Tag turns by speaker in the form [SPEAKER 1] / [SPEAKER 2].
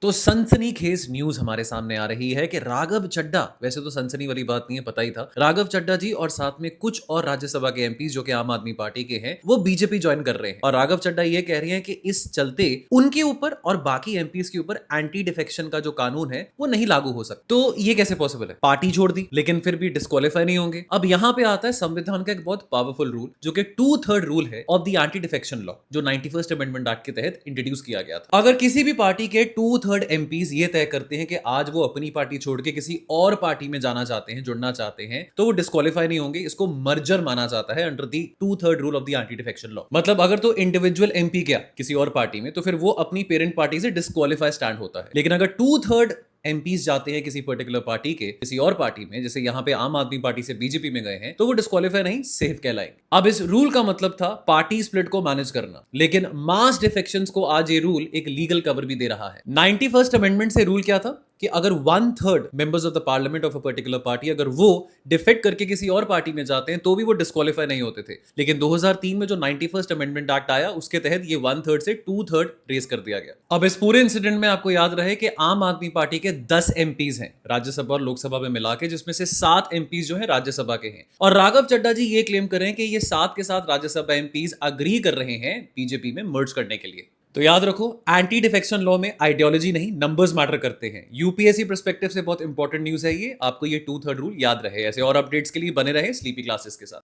[SPEAKER 1] तो सनसनीखेज न्यूज हमारे सामने आ रही है कि राघव चड्ढा, वैसे तो सनसनी वाली बात नहीं है, पता ही था, राघव चड्ढा जी और साथ में कुछ और राज्यसभा के एमपी जो कि आम आदमी पार्टी के हैं, वो बीजेपी ज्वाइन कर रहे हैं। और राघव चड्ढा ये कह रहे हैं कि इस चलते उनके ऊपर और बाकी एमपीज के ऊपर एंटी डिफेक्शन का जो कानून है वो नहीं लागू हो सकता। तो ये कैसे पॉसिबल है? पार्टी छोड़ दी लेकिन फिर भी डिस्क्वालीफाई नहीं होंगे। अब यहाँ पे आता है संविधान का एक बहुत पावरफुल रूल जो कि 2/3 रूल है of the anti defection law, जो 91st अमेंडमेंट एक्ट के तहत इंट्रोड्यूस किया गया था। अगर किसी भी पार्टी के 2/3 एमपीज ये तय करते हैं कि आज वो अपनी पार्टी छोड़ के किसी और पार्टी में जाना चाहते हैं, जुड़ना चाहते हैं, तो वो डिस्क्वालीफाई नहीं होंगे। इसको मर्जर माना जाता है under the 2/3 rule of the anti defection law. मतलब अगर तो इंडिविजुअल एमपी गया किसी और पार्टी में तो फिर वो अपनी पेरेंट पार्टी से डिस्क्वालीफाई स्टैंड होता है। लेकिन अगर 2/3 एमपीज जाते हैं किसी पर्टिकुलर पार्टी के किसी और पार्टी में, जैसे यहां पे आम आदमी पार्टी से बीजेपी में गए हैं, तो वो डिस्क्वालीफाई नहीं, सेफ कहलाएंगे। अब इस रूल का मतलब था पार्टी स्प्लिट को मैनेज करना, लेकिन मास डिफेक्शंस को आज ये रूल एक लीगल कवर भी दे रहा है। 91st अमेंडमेंट से रूल क्या था कि अगर 1/3 members of the parliament of a particular party अगर वो डिफेक्ट करके किसी और पार्टी में जाते हैं तो भी वो डिस्क्वालीफाई नहीं होते थे। लेकिन 2003 में जो 91st अमेंडमेंट एक्ट आया उसके तहत ये 1/3 से 2/3 रेज कर दिया गया। अब इस पूरे इंसिडेंट में आपको याद रहे कि आम आदमी पार्टी के 10 एमपीज हैं राज्यसभा और लोकसभा में मिला के, जिसमें से 7 एमपीज जो है राज्यसभा के हैं। और राघव चड्ढा जी ये क्लेम कर रहे हैं कि ये 7 के 7 राज्यसभा एमपीज अग्री कर रहे हैं बीजेपी में मर्ज करने के लिए। तो याद रखो, एंटी डिफेक्शन लॉ में आइडियोलॉजी नहीं, नंबर्स मैटर करते हैं। यूपीएससी पर्सपेक्टिव से बहुत इंपॉर्टेंट न्यूज है ये, आपको ये 2/3 रूल याद रहे। ऐसे और अपडेट्स के लिए बने रहे स्लीपी क्लासेस के साथ।